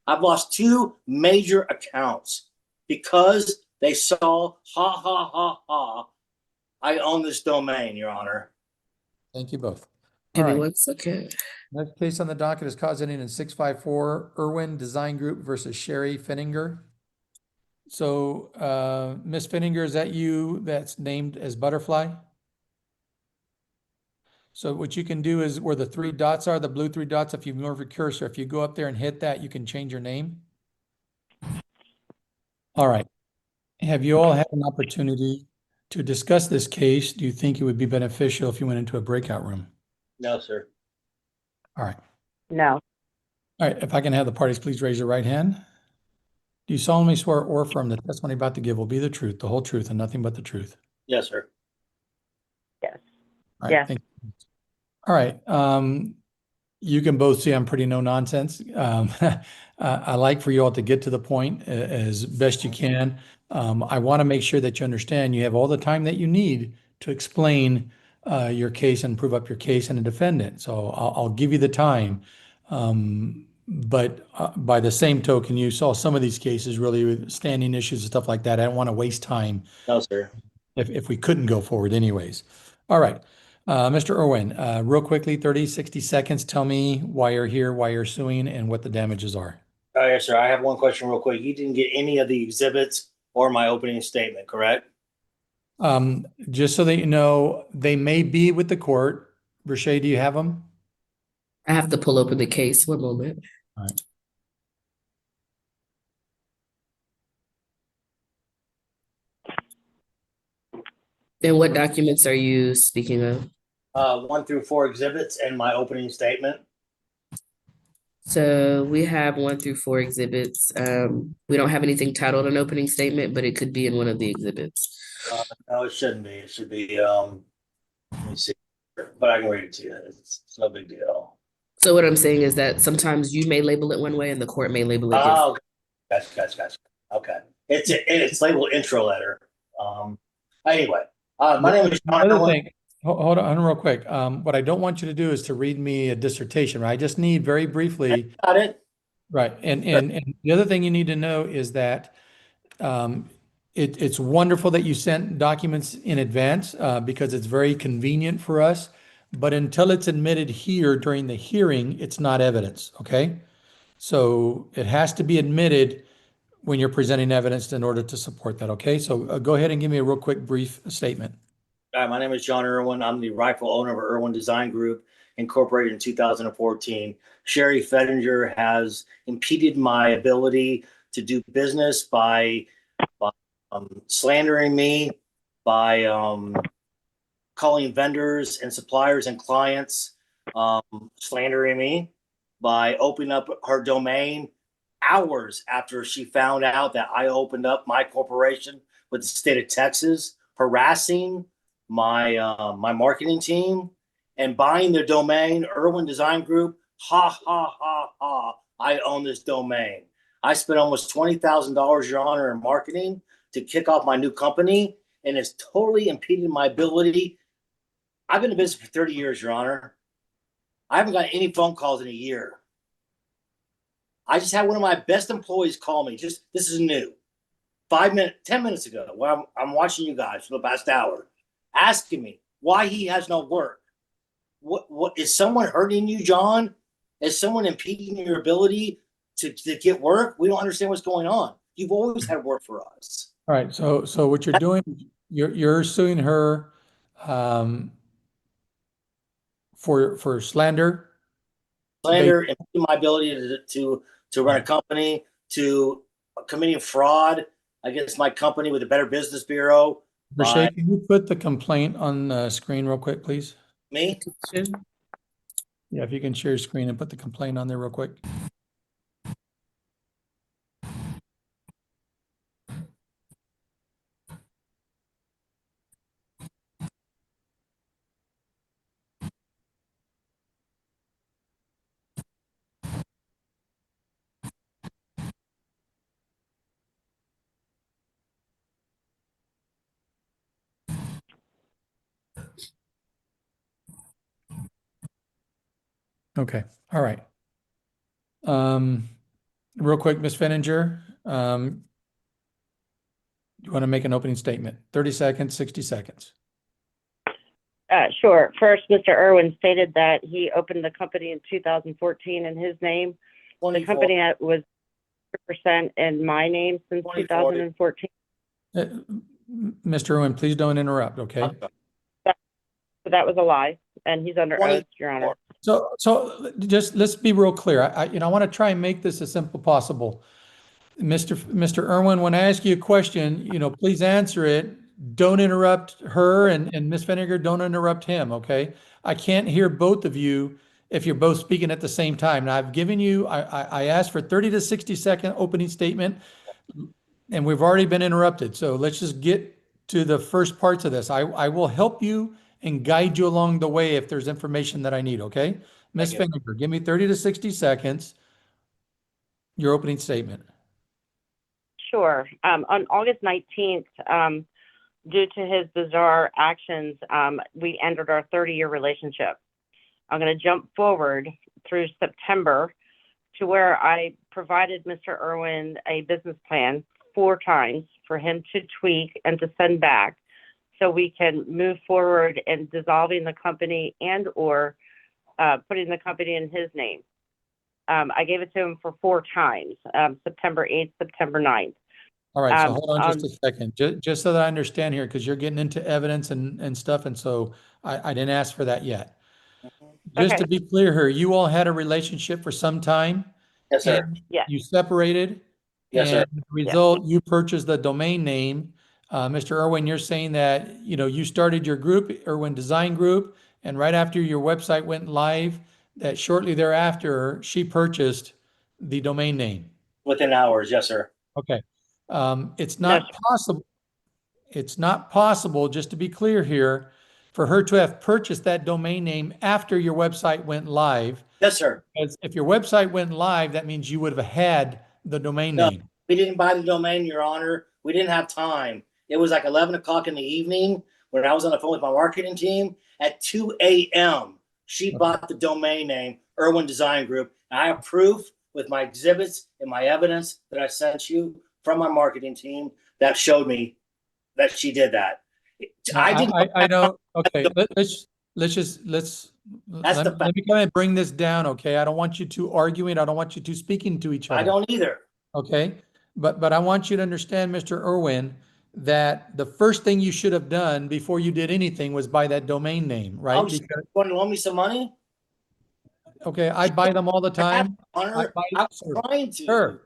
I've lost 2 major accounts because they saw, ha, ha, ha, ha, I own this domain, Your Honor. Thank you both. Give All me right. 1 second. Next case on the docket is cause ending in 654, Irwin Design Group versus Sherry Finninger. So, Ms. Finninger, is that you that's named as Butterfly? So what you can do is where the 3 dots are, the blue 3 dots, if you move your cursor, if you go up there and hit that, you can change your name. All right. Have you all had an opportunity to discuss this case? Do you think it would be beneficial if you went into a breakout room? No, sir. All right. No. All right. If I can have the parties please raise your right hand. Do you solemnly swear or affirm the testimony about to give will be the truth, the whole truth, and nothing but the truth? Yes, sir. Yes. All right. Yes. Thank you. All right. You can both see I'm pretty no nonsense. I like for you all to get to the point as best you can. I want to make sure that you understand you have all the time that you need to explain your case and prove up your case and a defendant. So I'll give you the time. But by the same token, you saw some of these cases really with standing issues and stuff like that. I don't want to waste time No, sir. if we couldn't go forward anyways. All right. Mr. Irwin, real quickly, 30, 60 seconds. Tell me why you're here, why you're suing, and what the damages are. Yes, sir. I have one question real quick. You didn't get any of the exhibits or my opening statement, correct? Just so that you know, they may be with the court. Rashay, do you have them? I have to pull open the case. 1 moment. All right. And what documents are you speaking of? 1 through 4 exhibits and my opening statement. So we have 1 through 4 exhibits. We don't have anything titled an opening statement, but it could be in one of the exhibits. No, it shouldn't be. It should be, let me see, but I can read it to you. It's no big deal. So what I'm saying is that sometimes you may label it one way and the court may label it different. Oh, gotcha. Okay. It's labeled intro letter. Anyway, my name is John Another Irwin. thing, hold on real quick. What I don't want you to do is to read me a dissertation, right? I just need very briefly. Got it? Right. And the other thing you need to know is that it's wonderful that you sent documents in advance because it's very convenient for us. But until it's admitted here during the hearing, it's not evidence. Okay. So it has to be admitted when you're presenting evidence in order to support that. Okay. So go ahead and give me a real quick brief statement. My name is John Irwin. I'm the rightful owner of Irwin Design Group, incorporated in 2014. Sherry Fettinger has impeded my ability to do business by slandering me, by calling vendors and suppliers and clients, slandering me, by opening up her domain hours after she found out that I opened up my corporation with the state of Texas, harassing my my marketing team and buying their domain, Irwin Design Group. Ha ha ha ha! I own this domain. I spent almost $20,000, Your Honor, in marketing to kick off my new company, and it's totally impeded my ability. I've been in business for 30 years, Your Honor. I haven't got any phone calls in a year. I just had one of my best employees call me. This is new. 10 minutes ago, when I'm watching you guys for the past hour, asking me why he has no work. What is someone hurting you, John? Is someone impeding your ability to get work? We don't understand what's going on. You've always had work for us. All right. So what you're doing, you're suing her for slander. Slander, impeding my ability to run a company, to committing fraud against my company with the Better Business Bureau. Rashay, can you put the complaint on the screen real quick, please? Me? Yeah, if you can share your screen and put the complaint on there real quick. Okay. All right. real quick, Ms. Fenninger, you want to make an opening statement? 30 seconds, 60 seconds. Sure. First, Mr. Irwin stated that he opened the company in 2014 in his name. The 24. company was 100% in my name since 2040. 2014. Mr. Irwin, please don't interrupt, okay? So that was a lie, and he's under oath, Your Honor. So just let's be real clear. I want to try and make this as simple possible. Mr. Irwin, when I ask you a question, please answer it. Don't interrupt her, and Ms. Fenninger, don't interrupt him, okay? I can't hear both of you if you're both speaking at the same time. Now, I've given you, I asked for 30 to 60 second opening statement, and we've already been interrupted. So let's just get to the first parts of this. I will help you and guide you along the way if there's information that I need, okay? Ms. Thank Fenninger, give me 30 to 60 seconds, your opening statement. Sure. On August 19th, due to his bizarre actions, we ended our 30-year relationship. I'm going to jump forward through September to where I provided Mr. Irwin a business plan 4 times for him to tweak and to send back so we can move forward in dissolving the company and or putting the company in his name. I gave it to him for 4 times, September 8th, September 9th. All right, so hold on just a second, just so that I understand here, because you're getting into evidence and stuff, and so I didn't ask for that yet. Just Okay. to be clear here, you all had a relationship for some time. Yes, sir. And Yes. you separated. Yes, sir. And as a result, you purchased the domain name. Mr. Irwin, you're saying that, you started your group, Irwin Design Group, and right after your website went live, that shortly thereafter, she purchased the domain name. Within hours. Yes, sir. Okay. It's not possible. It's not possible, just to be clear here, for her to have purchased that domain name after your website went live. Yes, sir. Because if your website went live, that means you would have had the domain No. name. We didn't buy the domain, Your Honor. We didn't have time. It was like 11 o'clock in the evening when I was on the phone with my marketing team. At 2 a.m., she bought the domain name, Irwin Design Group. And I have proof with my exhibits and my evidence that I sent you from my marketing team that showed me that she did that. I know. Okay, let's That's the fact. let me kind of bring this down. Okay, I don't want you two arguing. I don't want you two speaking to each other. I don't either. Okay, but I want you to understand, Mr. Irwin, that the first thing you should have done before you did anything was buy that domain name, right? Oh, you want to loan me some money? Okay, I buy them all the time. Honor, I'm trying to. Sure.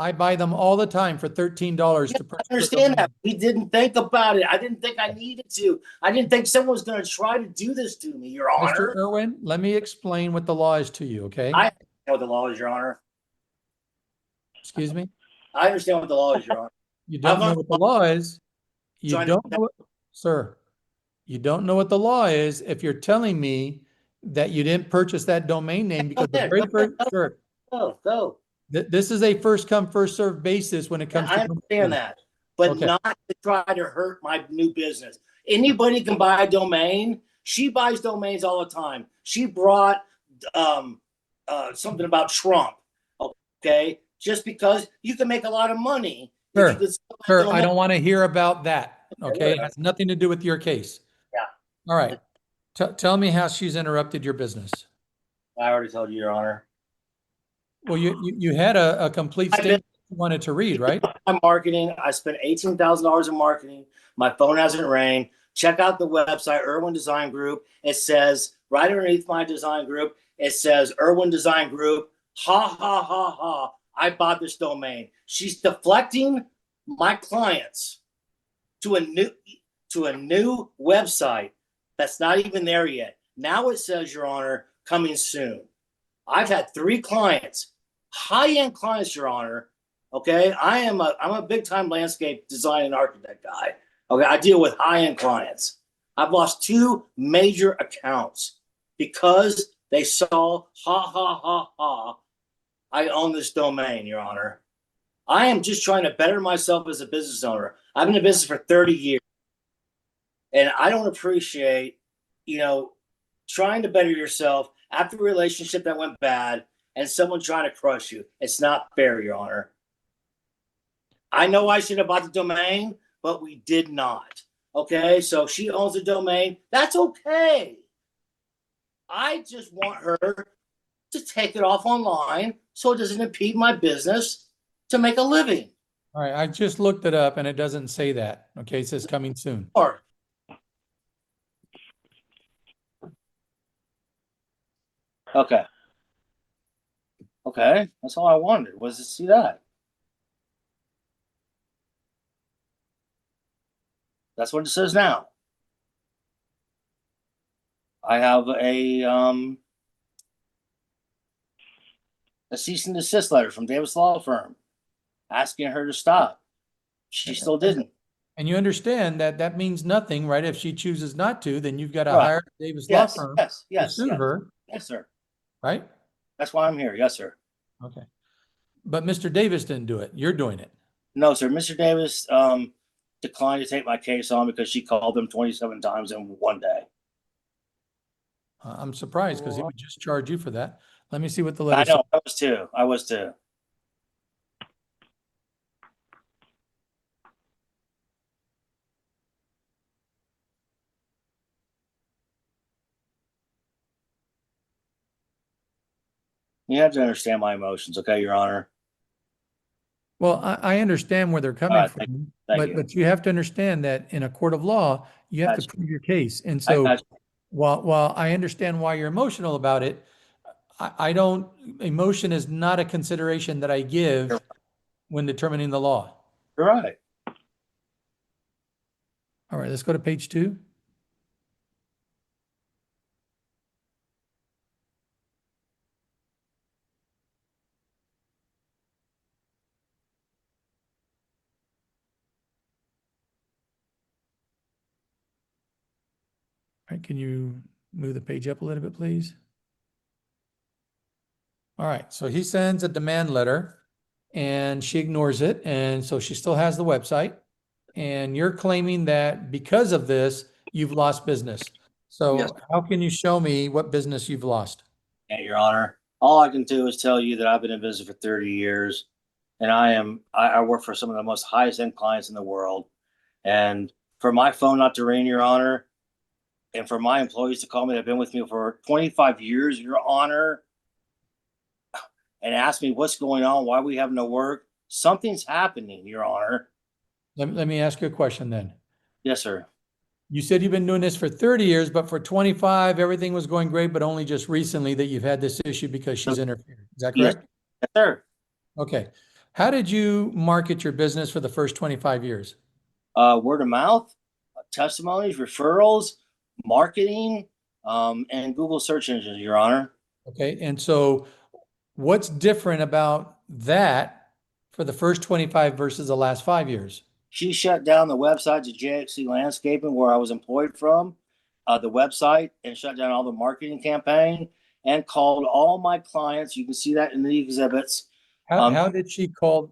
I buy them all the time for $13 to purchase. I understand that. We didn't think about it. I didn't think I needed to. I didn't think someone was going to try to do this to me, Your Honor. Mr. Irwin, let me explain what the law is to you, okay? I know what the law is, Your Honor. Excuse me? I understand what the law is, Your Honor. You don't know what the law is. You Trying to- don't know, sir, you don't know what the law is if you're telling me that you didn't purchase that domain name because the very first, sir, Go. this is a first come, first served basis when it comes to. I understand that, but Okay. not to try to hurt my new business. Anybody can buy a domain. She buys domains all the time. She brought something about Trump. Okay, just because you can make a lot of money. Sure. If you could sell that Sir, I domain. don't want to hear about that. Okay, it has nothing to do with your case. Yeah. All right. Tell me how she's interrupted your business. I already told you, Your Honor. Well, you had a complete statement you wanted to read, right? I'm marketing. I spent $18,000 in marketing. My phone hasn't rang. Check out the website, Irwin Design Group. It says right underneath my design group, it says Irwin Design Group. Ha ha ha ha. I bought this domain. She's deflecting my clients to a new website that's not even there yet. Now it says, Your Honor, coming soon. I've had 3 clients, high-end clients, Your Honor. Okay, I'm a big-time landscape design and architect guy. Okay, I deal with high-end clients. I've lost 2 major accounts because they saw ha ha ha ha. I own this domain, Your Honor. I am just trying to better myself as a business owner. I've been in business for 30 years, and I don't appreciate, trying to better yourself after a relationship that went bad and someone trying to crush you. It's not fair, Your Honor. I know I should have bought the domain, but we did not. Okay, so she owns the domain. That's okay. I just want her to take it off online so it doesn't impede my business to make a living. All right, I just looked it up and it doesn't say that. Okay, it says coming soon. Or okay. Okay, that's all I wanted was to see that. That's what it says now. I have a cease and desist letter from Davis Law Firm asking her to stop. She still didn't. And you understand that that means nothing, right? If she chooses not to, then you've got to Right. hire Davis Law Yes, Firm yes, to yes, sue yes, her, yes, sir. right? That's why I'm here. Yes, sir. Okay. But Mr. Davis didn't do it. You're doing it. No, sir. Mr. Davis declined to take my case on because she called him 27 times in one day. I'm surprised because he would just charge you for that. Let me see what the I letter says. know. I was too. I was too. You have to understand my emotions, okay, Your Honor? Well, I understand where they're coming right, from, thank you. but you have to understand that in a court of law, you have to Gotcha. prove your case. And I so got you. while I understand why you're emotional about it, I don't, emotion is not a consideration that I give when determining the law. You're right. All right, let's go to page 2. All right, can you move the page up a little bit, please? All right, so he sends a demand letter and she ignores it. And so she still has the website. And you're claiming that because of this, you've lost business. So Yes. how can you show me what business you've lost? Yeah, Your Honor. All I can do is tell you that I've been in business for 30 years and I work for some of the most highest end clients in the world. And for my phone not to ring, Your Honor, and for my employees to call me that have been with me for 25 years, Your Honor, and ask me what's going on, why we have no work, something's happening, Your Honor. Let me ask you a question then. Yes, sir. You said you've been doing this for 30 years, but for 25, everything was going great, but only just recently that you've had this issue because she's interfered. Is that Yes. correct? Yes, sir. Okay. How did you market your business for the first 25 years? Word of mouth, testimonies, referrals, marketing, and Google search engines, Your Honor. Okay. And so what's different about that for the first 25 versus the last 5 years? She shut down the website to JXC Landscaping, where I was employed from, the website, and shut down all the marketing campaign and called all my clients. You can see that in the exhibits. How did she How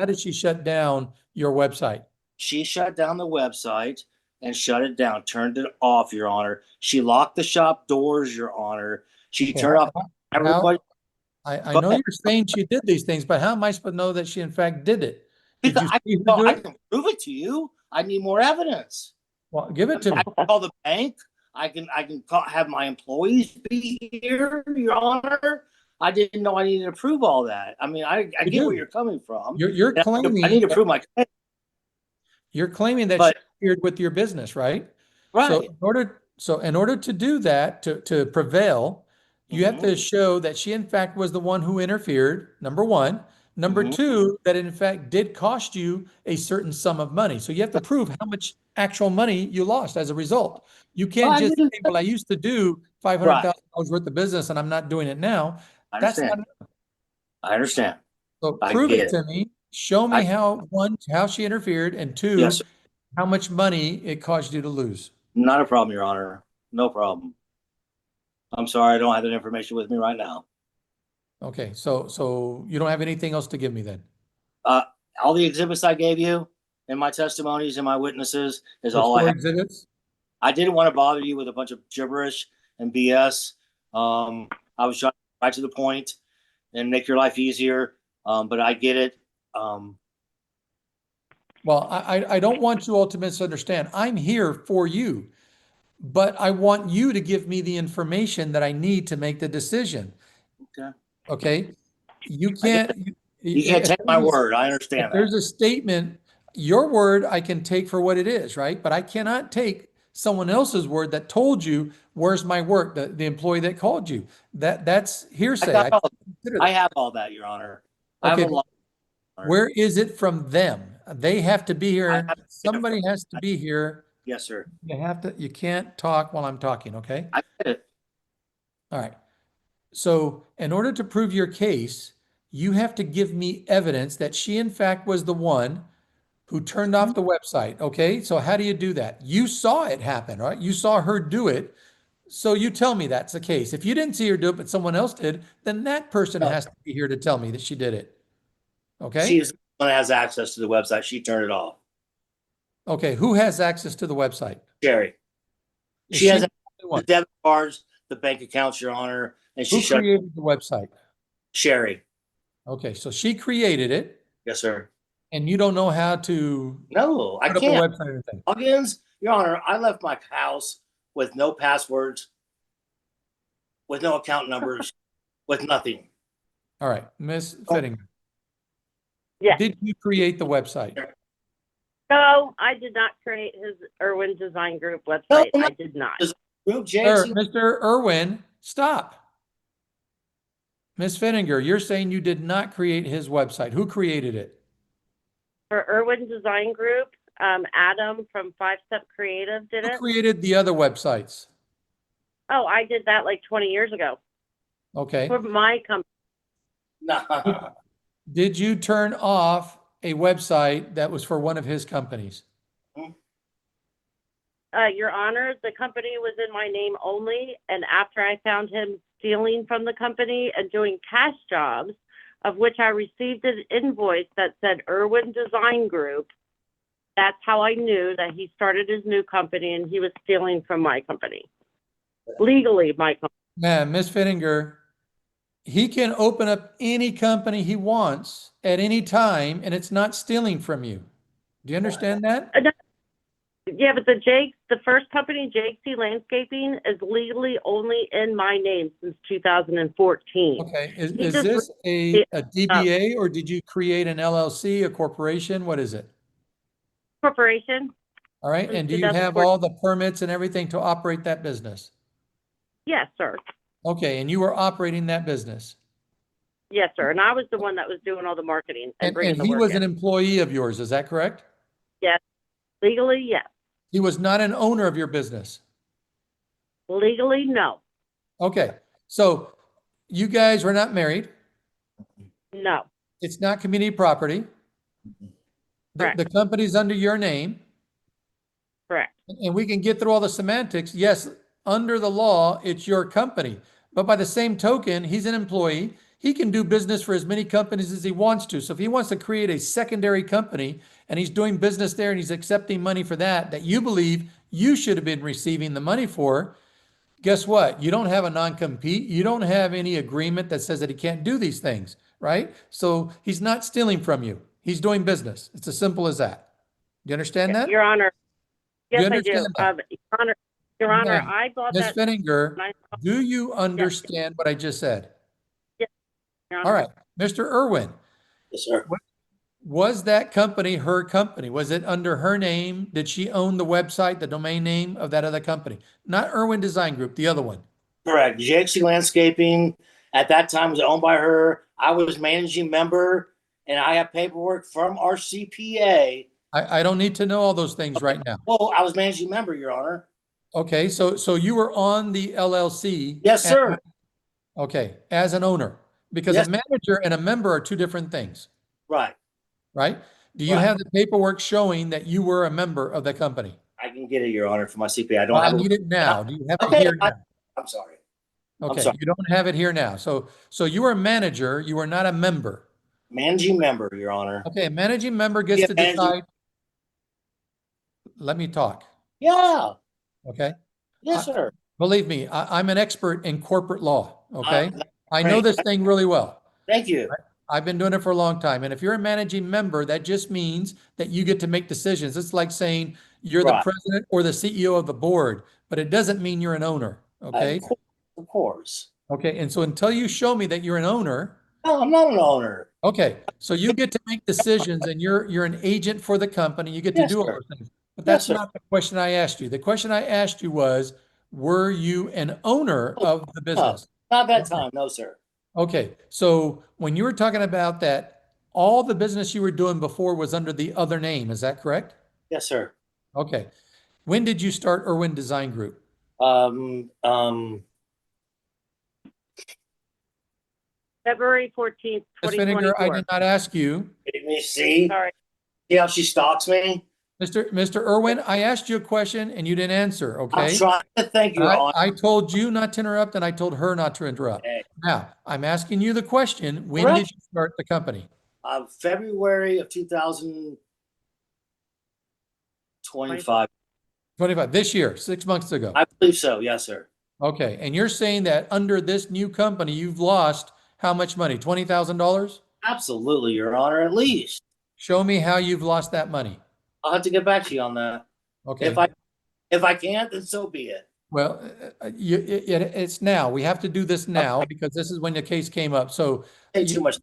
did she shut down your website? She shut down the website and shut it down, turned it off, Your Honor. She locked the shop doors, Your Honor. She Okay, turned off everybody. I know you're saying she did these things, but how am I supposed to know that she in fact did it? Did Because you I see her do I it? can prove it to you. I need more evidence. Well, give it to me. I can call the bank. I can have my employees be here, Your Honor. I didn't know I needed to prove all that. I mean, I get do. where you're coming from. You're I claiming need to prove my case. you're claiming that But- she interfered with your business, right? Right. So in order to do that, to prevail, you have Mhm. to show that she in fact was the one who interfered, number one. Number Mhm. two, that in fact did cost you a certain sum of money. So you have to prove how much actual money you lost as a result. You can't Well, I just didn't- say, well, I used to do $500,000 worth of business and I'm not doing it now. I That's not, understand. I understand. so I prove get it it. to me. Show me how she interfered, and two, Yes, sir. how much money it caused you to lose. Not a problem, Your Honor. No problem. I'm sorry, I don't have that information with me right now. Okay, so you don't have anything else to give me then? All the exhibits I gave you and my testimonies and my witnesses is Those all I 4 have. exhibits? I didn't want to bother you with a bunch of gibberish and BS. I was trying to right to the point and make your life easier. But I get it. Well, I don't want you all to misunderstand. I'm here for you, but I want you to give me the information that I need to make the decision. Okay. Okay? You can't. You can't take my word. I If understand there's that. a statement, your word I can take for what it is, right? But I cannot take someone else's word that told you, where's my work, the employee that called you. That's hearsay. I can't consider I that. have all that, Your Honor. I have Okay, a lot. where is it from them? They have to be here. have- Somebody has to be here. Yes, sir. You can't talk while I'm talking, okay? I get it. All right. So in order to prove your case, you have to give me evidence that she in fact was the one who turned off the website, okay? So how do you do that? You saw it happen, right? You saw her do it. So you tell me that's the case. If you didn't see her do it, but someone else did, then that person No. has to be here to tell me that she did it. Okay? She is the one that has access to the website. She turned it off. Okay, who has access to the website? Sherry. Is She has the the only one? debit cards, the bank accounts, Your Honor, and she Who shut created the website? Sherry. Okay, so she created it, Yes, sir. and you don't know how to No, I put up a can't. website or anything. Logins, Your Honor, I left my house with no passwords, with no account numbers, with nothing. All right, Ms. Fittinger. Yes. Did you create the website? No, I did not create his Irwin Design Group website. No. I did not. Group Sir, JC. Mr. Irwin, stop. Ms. Fittinger, you're saying you did not create his website. Who created it? For Irwin Design Group, Adam from 5 Step Creative did Who it. created the other websites? Oh, I did that like 20 years ago Okay. for my company. No. Did you turn off a website that was for one of his companies? Your Honor, the company was in my name only, and after I found him stealing from the company and doing cash jobs, of which I received an invoice that said Irwin Design Group, that's how I knew that he started his new company and he was stealing from my company. Legally, my company. Man, Ms. Fittinger, he can open up any company he wants at any time, and it's not stealing from you. Do you understand that? Yeah, but the first company, JC Landscaping, is legally only in my name since 2014. Okay, He is just this a DBA, or did you create an LLC, a corporation? What is it? Corporation. All right, and do you have all the permits and everything to operate that business? Yes, sir. Okay, and you were operating that business? Yes, sir. And I was the one that was doing all the marketing and bringing And the he work was in. an employee of yours, is that correct? Yes. Legally, yes. He was not an owner of your business? Legally, no. Okay, so you guys were not married. No. It's not community property. Correct. The company's under your name. Correct. And we can get through all the semantics. Yes, under the law, it's your company. But by the same token, he's an employee. He can do business for as many companies as he wants to. So if he wants to create a secondary company and he's doing business there and he's accepting money for that you believe you should have been receiving the money for, guess what? You don't have a non-compete. You don't have any agreement that says that he can't do these things, right? So he's not stealing from you. He's doing business. It's as simple as that. Do you understand that? Your Honor. You Yes, I do. understand that? Your Honor, Now, I bought Ms. that. Fittinger, and I- do you understand what I just said? Your All Honor. right, Mr. Irwin, Yes, sir. was that company her company? Was it under her name? Did she own the website, the domain name of that other company? Not Irwin Design Group, the other one. Correct. JC Landscaping at that time was owned by her. I was managing member, and I have paperwork from our CPA. I don't need to know all those things right now. Well, I was managing member, Your Honor. Okay, so you were on the LLC? Yes, sir. Okay, as an owner, because Yes. a manager and a member are two different things, Right. right? Do you Right. have the paperwork showing that you were a member of the company? I can get it, Your Honor, from my CPA. I don't Well, I have need it now. Do you have it Okay, here now? I'm sorry. Okay, sorry. you don't have it here now. So you were a manager, you were not a member. Managing member, Your Honor. Okay, a managing member gets Yeah, to managing- decide. Let me talk, Yeah. okay? Yes, sir. Believe me, I'm an expert in corporate law, okay? I know this thing really well. Thank you. I've been doing it for a long time. And if you're a managing member, that just means that you get to make decisions. It's like saying you're the Right. president or the CEO of the board, but it doesn't mean you're an owner. Okay. Of course. Okay. And so until you show me that you're an owner, No, I'm not an owner. okay, so you get to make decisions and you're an agent for the company. You get to Yes, do all sir. those things. But Yes, that's sir. not the question I asked you. The question I asked you was, were you an owner of the business? Not that time. No, sir. Okay, so when you were talking about that, all the business you were doing before was under the other name, is that correct? Yes, sir. Okay. When did you start Irwin Design Group? February 14th, Ms. Vinegar, I 2024. did not ask you. Let me see. Sorry. See how she stalks me? Mr. Irwin, I asked you a question and you didn't answer, I'm okay? trying to thank you, Your Honor. I told you not to interrupt and I told her not to interrupt. Okay. Now, I'm asking you the question, when Correct. did you start the company? February of 2025. 25, this year, 6 months ago. I believe so. Yes, sir. Okay, and you're saying that under this new company, you've lost how much money? $20,000? Absolutely, Your Honor. At least. Show me how you've lost that money. I'll have to get back to you on that. Okay. If I can't, then so be it. Well, it's now. We have to do this now because this is when the case came up. So Take too much.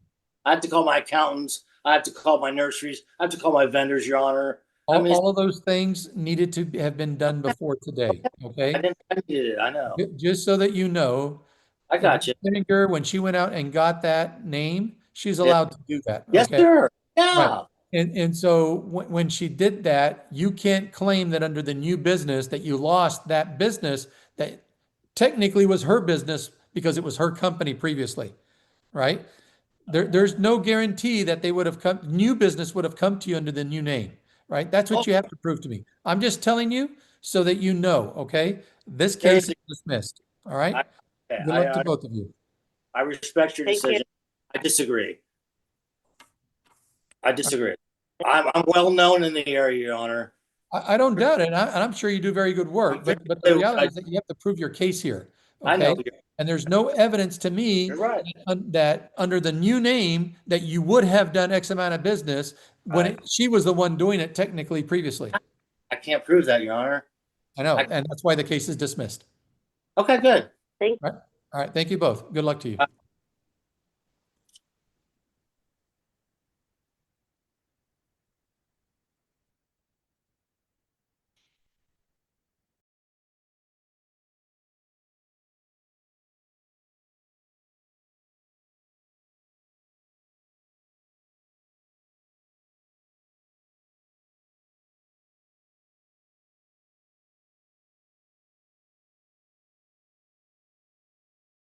I have to call my accountants. I have to call my nurseries. I have to call my vendors, Your Honor. all of those things needed to have been done before today. Okay. I needed it. I know. Just so that you know, I got you. Vinegar, when she went out and got that name, she's allowed to do that. Yes, okay? sir. Yeah. Right. And so when she did that, you can't claim that under the new business that you lost that business that technically was her business because it was her company previously, right? There's no guarantee that they would have come, new business would have come to you under the new name, right? That's what you have to prove to me. I'm just telling you so that you know, okay? This case is dismissed, all right? Good luck to both of you. I respect your Thank you. decision. I disagree. I'm well known in the area, Your Honor. I don't doubt it, and I'm sure you do very good work, but the reality is that you have to prove your case here, I know. okay? And there's no evidence to me You're right. that under the new name that you would have done X amount of business when she was the one doing it technically previously. I can't prove that, Your Honor. I know, and that's why the case is dismissed. Okay, good. Thank All right, thank you both. Good luck to you.